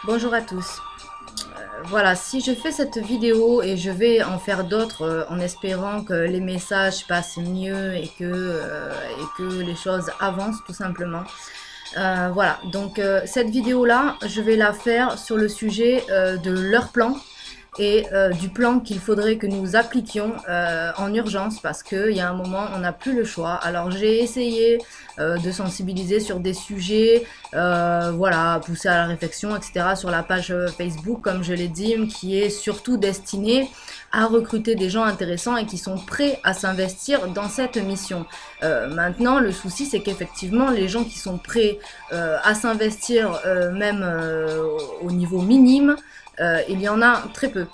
Bonjour à tous. Voilà, si je fais cette vidéo et je vais en faire d'autres en espérant que les messages passent mieux et que les choses avancent tout simplement. Voilà, donc cette vidéo-là, je vais la faire sur le sujet de leur plan et du plan qu'il faudrait que nous appliquions en urgence parce qu'il y a un moment on n'a plus le choix. Alors j'ai essayé de sensibiliser sur des sujets, voilà, pousser à la réflexion, etc. sur la page Facebook, comme je l'ai dit, qui est surtout destinée à recruter des gens intéressants et qui sont prêts à s'investir dans cette mission. Maintenant, le souci, c'est qu'effectivement, les gens qui sont prêts à s'investir, même au niveau minime, il y en a très peu.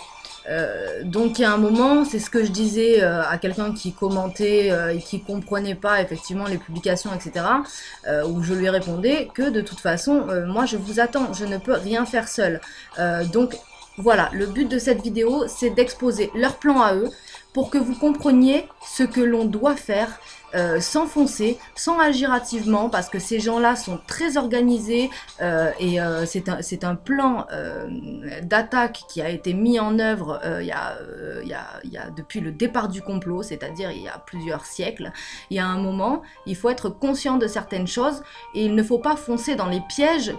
Donc il y a un moment, c'est ce que je disais à quelqu'un qui commentait et qui comprenait pas effectivement les publications, etc. Où je lui répondais que de toute façon, moi je vous attends, je ne peux rien faire seul. Donc voilà, le but de cette vidéo, c'est d'exposer leur plan à eux pour que vous compreniez ce que l'on doit faire sans foncer, sans agir hâtivement, parce que ces gens-là sont très organisés et c'est un plan d'attaque qui a été mis en œuvre il y a depuis le départ du complot, c'est-à-dire il y a plusieurs siècles. Il y a un moment, il faut être conscient de certaines choses et il ne faut pas foncer dans les pièges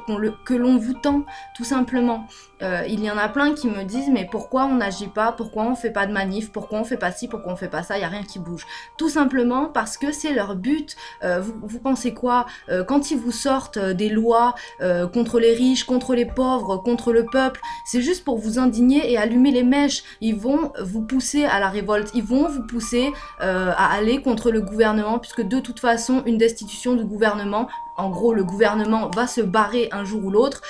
que l'on vous tend, tout simplement. Il y en a plein qui me disent mais pourquoi on n'agit pas, pourquoi on fait pas de manif, pourquoi on fait pas ci, pourquoi on fait pas ça, il n'y a rien qui bouge. Tout simplement parce que c'est leur but. Vous pensez quoi quand ils vous sortent des lois contre les riches, contre les pauvres, contre le peuple, c'est juste pour vous indigner et allumer les mèches. Ils vont vous pousser à la révolte, ils vont vous pousser à aller contre le gouvernement, puisque de toute façon, une destitution du gouvernement, en gros, le gouvernement va se barrer un jour ou l'autre.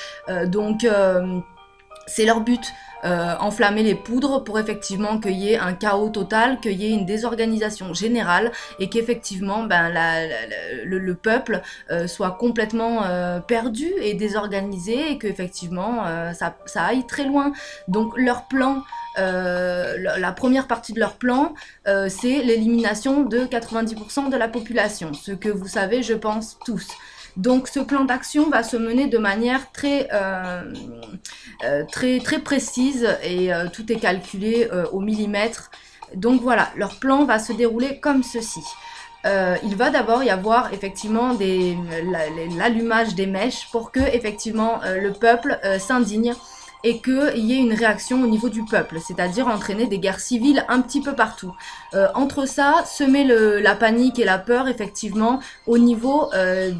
C'est leur but. Enflammer les poudres pour effectivement qu'il y ait un chaos total, qu'il y ait une désorganisation générale et qu'effectivement le peuple soit complètement perdu et désorganisé et qu'effectivement ça aille très loin. Donc leur plan, la première partie de leur plan, c'est l'élimination de 90% de la population, ce que vous savez je pense tous. Donc ce plan d'action va se mener de manière très précise et tout est calculé au millimètre. Donc voilà, leur plan va se dérouler comme ceci. Il va d'abord y avoir effectivement l'allumage des mèches pour que effectivement le peuple s'indigne et qu'il y ait une réaction au niveau du peuple, c'est-à-dire entraîner des guerres civiles un petit peu partout. Entre ça, semer la panique et la peur, effectivement, au niveau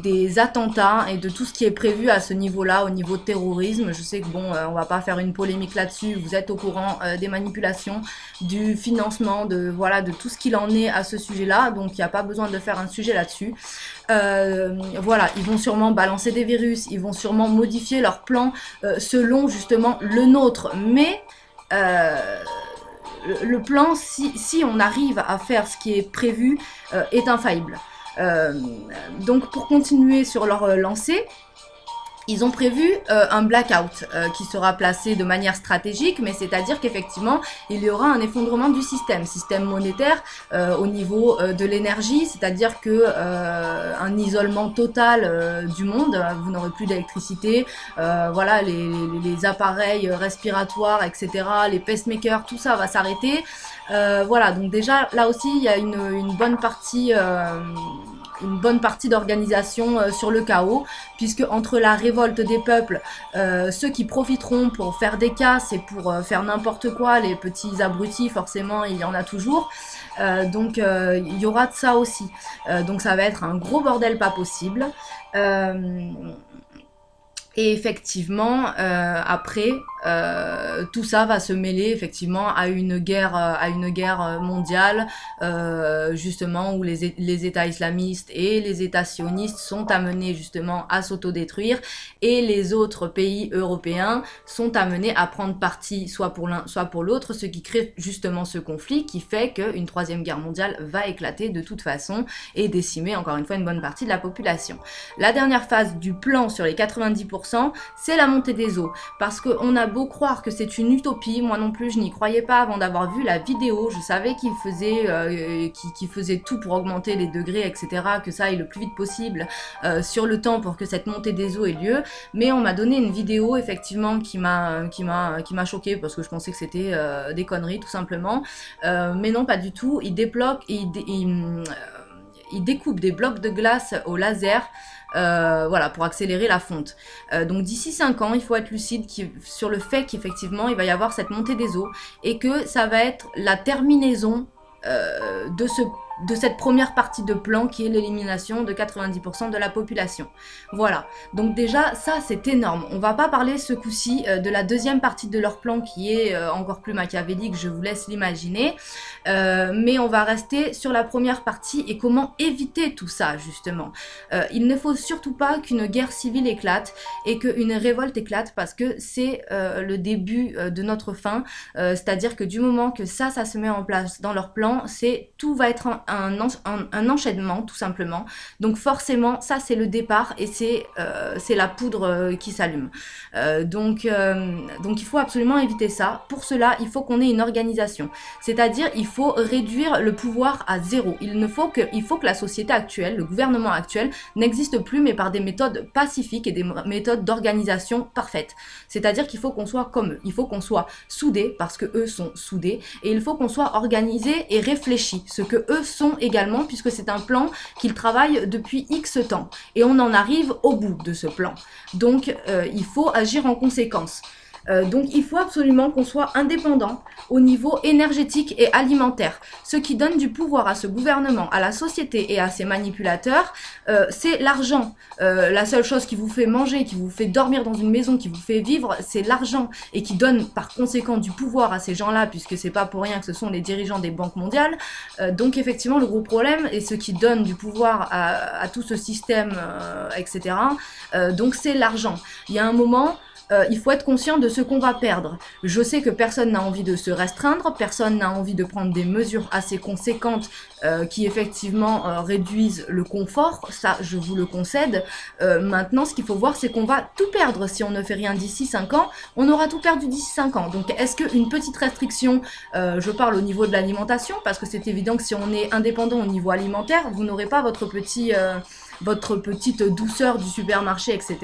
des attentats et de tout ce qui est prévu à ce niveau-là, au niveau terrorisme. Je sais que bon, on va pas faire une polémique là-dessus, vous êtes au courant des manipulations, du financement, de tout ce qu'il en est à ce sujet-là, donc il n'y a pas besoin de faire un sujet là-dessus. Voilà, ils vont sûrement balancer des virus, ils vont sûrement modifier leur plan selon justement le nôtre, mais le plan, si on arrive à faire ce qui est prévu, est infaillible. Donc pour continuer sur leur lancée, ils ont prévu un blackout qui sera placé de manière stratégique, mais c'est-à-dire qu'effectivement, il y aura un effondrement du système monétaire au niveau de l'énergie, c'est-à-dire que un isolement total du monde, vous n'aurez plus d'électricité, voilà, les appareils respiratoires, etc., les pacemakers, tout ça va s'arrêter. Voilà, donc déjà, là aussi, il y a une bonne partie d'organisation sur le chaos, puisque entre la révolte des peuples, ceux qui profiteront pour faire des casses et pour faire n'importe quoi, les petits abrutis, forcément, il y en a toujours. Donc il y aura de ça aussi. Donc ça va être un gros bordel pas possible. Et effectivement, après, tout ça va se mêler effectivement à une guerre mondiale, justement où les États islamistes et les États sionistes sont amenés justement à s'autodétruire et les autres pays européens sont amenés à prendre parti soit pour l'un soit pour l'autre, ce qui crée justement ce conflit qui fait qu'une troisième guerre mondiale va éclater de toute façon et décimer encore une fois une bonne partie de la population. La dernière phase du plan sur les 90%, c'est la montée des eaux, parce qu'on a beau croire que c'est une utopie, moi non plus je n'y croyais pas avant d'avoir vu la vidéo. Je savais qu'il faisait tout pour augmenter les degrés, etc., que ça aille le plus vite possible sur le temps pour que cette montée des eaux ait lieu. Mais on m'a donné une vidéo effectivement qui m'a choquée parce que je pensais que c'était des conneries tout simplement. Mais non, pas du tout. Il découpe des blocs de glace au laser. Voilà, pour accélérer la fonte. Donc d'ici 5 ans, il faut être lucide sur le fait qu'effectivement, il va y avoir cette montée des eaux et que ça va être la terminaison de cette première partie de plan qui est l'élimination de 90% de la population. Voilà, donc déjà ça c'est énorme. On va pas parler ce coup-ci de la deuxième partie de leur plan qui est encore plus machiavélique, je vous laisse l'imaginer, mais on va rester sur la première partie et comment éviter tout ça justement. Il ne faut surtout pas qu'une guerre civile éclate et qu'une révolte éclate parce que c'est le début de notre fin, c'est-à-dire que du moment que ça se met en place dans leur plan, tout va être un enchaînement tout simplement. Donc forcément ça c'est le départ et c'est la poudre qui s'allume. Donc il faut absolument éviter ça. Pour cela il faut qu'on ait une organisation, c'est-à-dire il faut réduire le pouvoir à zéro. Il faut que la société actuelle, le gouvernement actuel n'existe plus, mais par des méthodes pacifiques et des méthodes d'organisation parfaites. C'est-à-dire qu'il faut qu'on soit comme eux, il faut qu'on soit soudés parce que eux sont soudés, et il faut qu'on soit organisé et réfléchi, ce que eux sont également, puisque c'est un plan qu'ils travaillent depuis X temps, et on en arrive au bout de ce plan. Donc il faut agir en conséquence. Donc il faut absolument qu'on soit indépendant au niveau énergétique et alimentaire. Ce qui donne du pouvoir à ce gouvernement, à la société et à ses manipulateurs, c'est l'argent. La seule chose qui vous fait manger, qui vous fait dormir dans une maison, qui vous fait vivre, c'est l'argent. Et qui donne par conséquent du pouvoir à ces gens-là, puisque c'est pas pour rien que ce sont les dirigeants des banques mondiales. Donc effectivement le gros problème, et ce qui donne du pouvoir à tout ce système, etc., donc c'est l'argent. Il y a un moment... il faut être conscient de ce qu'on va perdre. Je sais que personne n'a envie de se restreindre, personne n'a envie de prendre des mesures assez conséquentes qui effectivement réduisent le confort, ça je vous le concède. Maintenant ce qu'il faut voir c'est qu'on va tout perdre si on ne fait rien d'ici 5 ans, on aura tout perdu d'ici 5 ans. Donc est-ce qu'une petite restriction, je parle au niveau de l'alimentation, parce que c'est évident que si on est indépendant au niveau alimentaire, vous n'aurez pas votre petite douceur du supermarché, etc.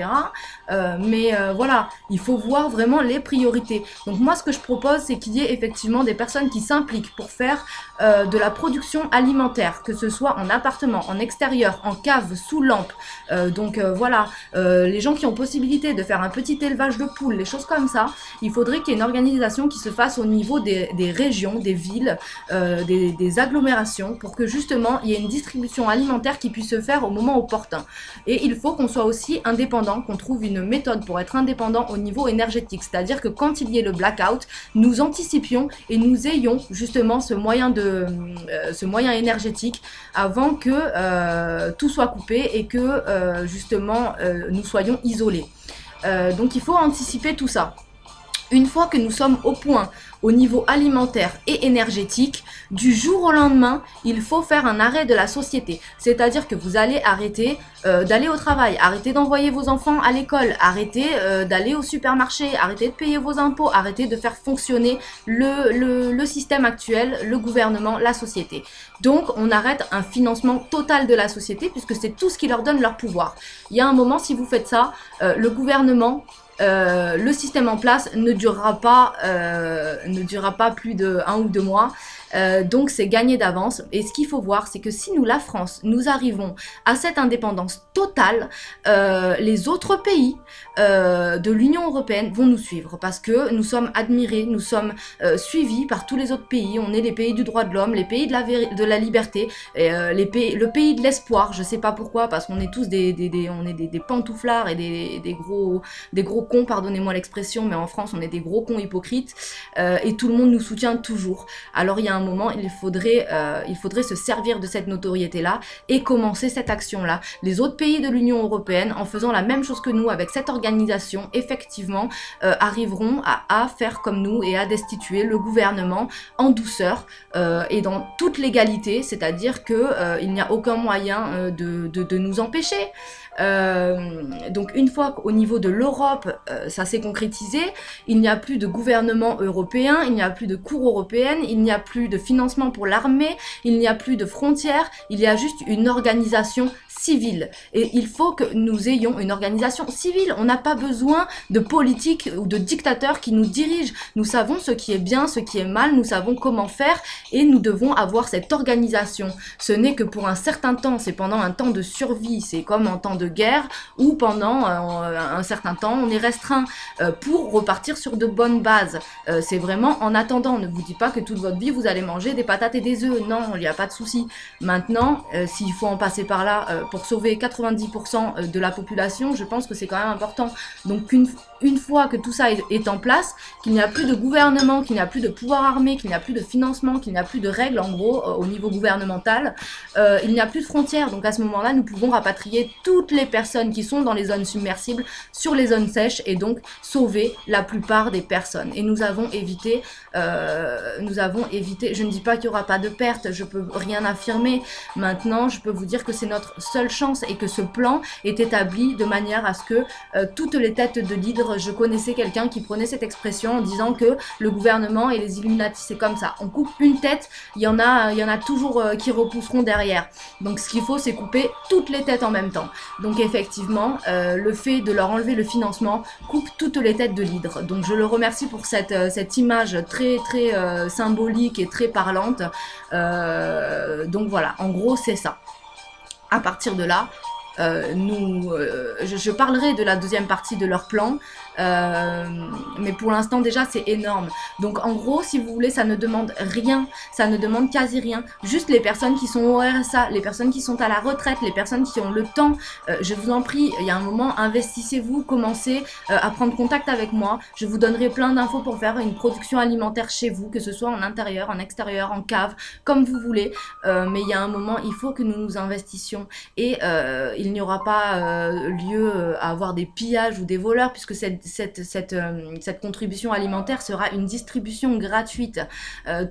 Voilà, il faut voir vraiment les priorités. Donc moi, ce que je propose, c'est qu'il y ait effectivement des personnes qui s'impliquent pour faire de la production alimentaire, que ce soit en appartement, en extérieur, en cave, sous lampe. Voilà, les gens qui ont possibilité de faire un petit élevage de poules, les choses comme ça, il faudrait qu'il y ait une organisation qui se fasse au niveau des régions, des villes, des agglomérations, pour que justement, il y ait une distribution alimentaire qui puisse se faire au moment opportun. Et il faut qu'on soit aussi indépendant, qu'on trouve une méthode pour être indépendant au niveau énergétique, c'est-à-dire que quand il y ait le blackout, nous anticipions et nous ayons justement ce moyen énergétique avant que tout soit coupé et que justement nous soyons isolés. Donc il faut anticiper tout ça. Une fois que nous sommes au point au niveau alimentaire et énergétique, du jour au lendemain, il faut faire un arrêt de la société. C'est-à-dire que vous allez arrêter d'aller au travail, arrêter d'envoyer vos enfants à l'école, arrêter d'aller au supermarché, arrêter de payer vos impôts, arrêter de faire fonctionner le système actuel, le gouvernement, la société. Donc on arrête un financement total de la société puisque c'est tout ce qui leur donne leur pouvoir. Il y a un moment, si vous faites ça, le gouvernement... le système en place ne durera pas plus de 1 ou 2 mois. Donc c'est gagné d'avance. Et ce qu'il faut voir, c'est que si nous, la France, nous arrivons à cette indépendance totale, les autres pays de l'Union européenne vont nous suivre parce que nous sommes admirés, nous sommes suivis par tous les autres pays. On est les pays du droit de l'homme, les pays de la liberté, le pays de l'espoir. Je sais pas pourquoi, parce qu'on est tous des pantouflards et des gros cons, pardonnez-moi l'expression, mais en France on est des gros cons hypocrites et tout le monde nous soutient toujours. Alors il y a un moment, il faudrait se servir de cette notoriété-là et commencer cette action-là. Les autres pays de l'Union européenne, en faisant la même chose que nous avec cette organisation, effectivement, arriveront à faire comme nous et à destituer le gouvernement en douceur et dans toute légalité, c'est-à-dire qu'il n'y a aucun moyen de nous empêcher. donc une fois qu'au niveau de l'Europe, ça s'est concrétisé, il n'y a plus de gouvernement européen, il n'y a plus de cour européenne, il n'y a plus de financement pour l'armée, il n'y a plus de frontières, il y a juste une organisation civile. Et il faut que nous ayons une organisation civile. On n'a pas besoin de politiques ou de dictateurs qui nous dirigent. Nous savons ce qui est bien, ce qui est mal, nous savons comment faire et nous devons avoir cette organisation. Ce n'est que pour un certain temps, c'est pendant un temps de survie, c'est comme en temps de guerre ou pendant un certain temps, on est restreint pour repartir sur de bonnes bases. C'est vraiment en attendant. Ne vous dites pas que toute votre vie, vous allez manger des patates et des œufs. Non, il n'y a pas de souci. Maintenant, s'il faut en passer par là pour sauver 90% de la population, je pense que c'est quand même important. Donc une fois que tout ça est en place, qu'il n'y a plus de gouvernement, qu'il n'y a plus de pouvoir armé, qu'il n'y a plus de financement, qu'il n'y a plus de règles en gros au niveau gouvernemental, il n'y a plus de frontières. Donc à ce moment-là, nous pouvons rapatrier toutes les personnes qui sont dans les zones submersibles sur les zones sèches et donc sauver la plupart des personnes. Et nous avons évité, je ne dis pas qu'il n'y aura pas de pertes, je peux rien affirmer. Maintenant, je peux vous dire que c'est notre seule chance et que ce plan est établi de manière à ce que toutes les têtes de l'hydre, je connaissais quelqu'un qui prenait cette expression en disant que le gouvernement et les Illuminati c'est comme ça, on coupe une tête, il y en a toujours qui repousseront derrière. Donc ce qu'il faut c'est couper toutes les têtes en même temps. Donc effectivement le fait de leur enlever le financement coupe toutes les têtes de l'hydre. Donc je le remercie pour cette image très symbolique et très parlante. Donc voilà, en gros c'est ça. À partir de là, je parlerai de la deuxième partie de leur plan, mais pour l'instant déjà c'est énorme. Donc en gros, si vous voulez, ça ne demande rien, ça ne demande quasi rien. Juste les personnes qui sont au RSA, les personnes qui sont à la retraite, les personnes qui ont le temps, je vous en prie, il y a un moment, investissez-vous, commencez à prendre contact avec moi. Je vous donnerai plein d'infos pour faire une production alimentaire chez vous, que ce soit en intérieur, en extérieur, en cave, comme vous voulez. Mais il y a un moment, il faut que nous nous investissions et il n'y aura pas lieu à avoir des pillages ou des voleurs puisque cette contribution alimentaire sera une distribution gratuite.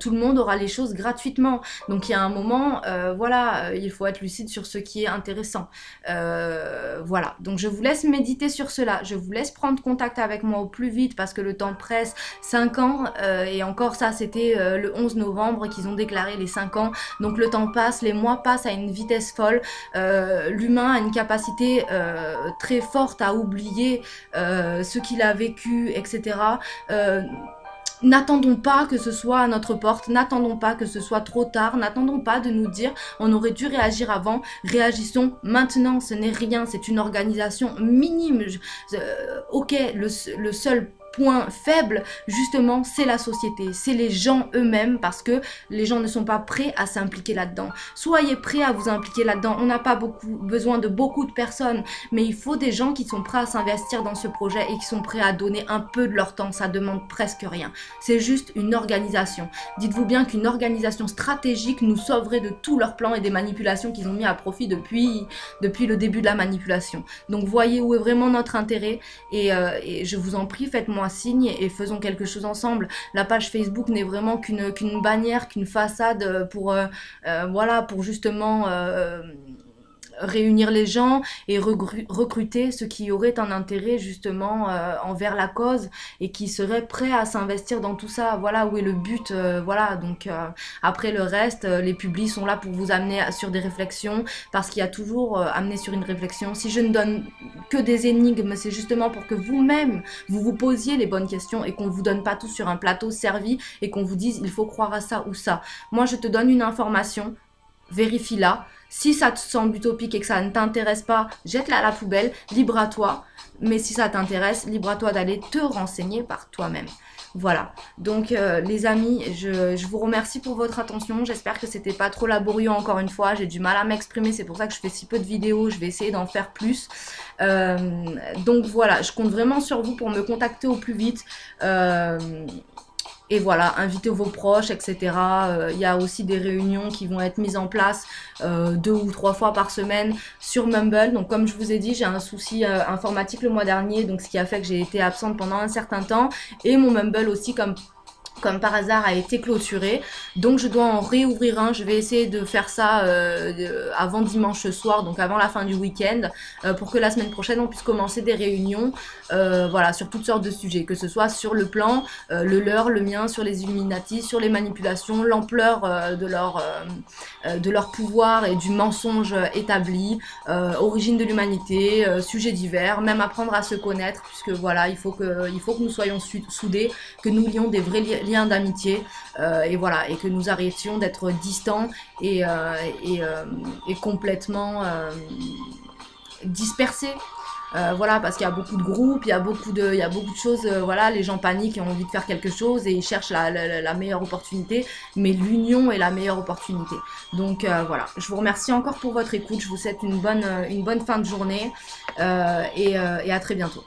Tout le monde aura les choses gratuitement. Donc il y a un moment, voilà, il faut être lucide sur ce qui est intéressant. Voilà, donc je vous laisse méditer sur cela. Je vous laisse prendre contact avec moi au plus vite parce que le temps presse. 5 ans, et encore ça, c'était le 11 novembre qu'ils ont déclaré les 5 ans. Donc le temps passe, les mois passent à une vitesse folle. L'humain a une capacité très forte à oublier ce qu'il a vécu, etc. N'attendons pas que ce soit à notre porte, n'attendons pas que ce soit trop tard, n'attendons pas de nous dire on aurait dû réagir avant, réagissons maintenant, ce n'est rien, c'est une organisation minime. Ok, le seul point faible, justement, c'est la société, c'est les gens eux-mêmes, parce que les gens ne sont pas prêts à s'impliquer là-dedans. Soyez prêts à vous impliquer là-dedans. On n'a pas besoin de beaucoup de personnes, mais il faut des gens qui sont prêts à s'investir dans ce projet et qui sont prêts à donner un peu de leur temps. Ça demande presque rien. C'est juste une organisation. Dites-vous bien qu'une organisation stratégique nous sauverait de tous leurs plans et des manipulations qu'ils ont mis à profit depuis le début de la manipulation. Donc voyez où est vraiment notre intérêt et je vous en prie, faites-moi signe et faisons quelque chose ensemble. La page Facebook n'est vraiment qu'une bannière, qu'une façade pour voilà, pour justement réunir les gens et recruter ceux qui auraient un intérêt justement envers la cause et qui seraient prêts à s'investir dans tout ça. Voilà où est le but. Voilà, donc après le reste, les publis sont là pour vous amener sur des réflexions parce qu'il y a toujours amené sur une réflexion. Si je ne donne que des énigmes, c'est justement pour que vous-même vous posiez les bonnes questions et qu'on vous donne pas tout sur un plateau servi et qu'on vous dise il faut croire à ça ou ça. Moi je te donne une information, vérifie-la. Si ça te semble utopique et que ça ne t'intéresse pas, jette-la à la poubelle, libre à toi. Mais si ça t'intéresse, libre à toi d'aller te renseigner par toi-même. Voilà, donc les amis, je vous remercie pour votre attention. J'espère que c'était pas trop laborieux encore une fois. J'ai du mal à m'exprimer, c'est pour ça que je fais si peu de vidéos. Je vais essayer d'en faire plus. Donc voilà, je compte vraiment sur vous pour me contacter au plus vite. Et voilà, invitez vos proches, etc. Il y a aussi des réunions qui vont être mises en place 2 ou 3 fois par semaine sur Mumble. Donc comme je vous ai dit, j'ai un souci informatique le mois dernier, donc ce qui a fait que j'ai été absente pendant un certain temps. Et mon Mumble aussi, comme comme par hasard, a été clôturé. Donc je dois en réouvrir un. Je vais essayer de faire ça avant dimanche soir, donc avant la fin du week-end, pour que la semaine prochaine on puisse commencer des réunions, voilà, sur toutes sortes de sujets, que ce soit sur le plan, le leur, le mien, sur les Illuminati, sur les manipulations, l'ampleur de leur pouvoir et du mensonge établi, origine de l'humanité, sujets divers, même apprendre à se connaître, puisque voilà, il faut que nous soyons soudés, que nous lions des vrais liens d'amitié, et voilà, et que nous arrêtions d'être distants et complètement dispersés. Voilà, parce qu'il y a beaucoup de groupes, il y a beaucoup de choses, voilà, les gens paniquent et ont envie de faire quelque chose et ils cherchent la meilleure opportunité, mais l'union est la meilleure opportunité. Donc voilà, je vous remercie encore pour votre écoute, je vous souhaite une bonne fin de journée, et à très bientôt.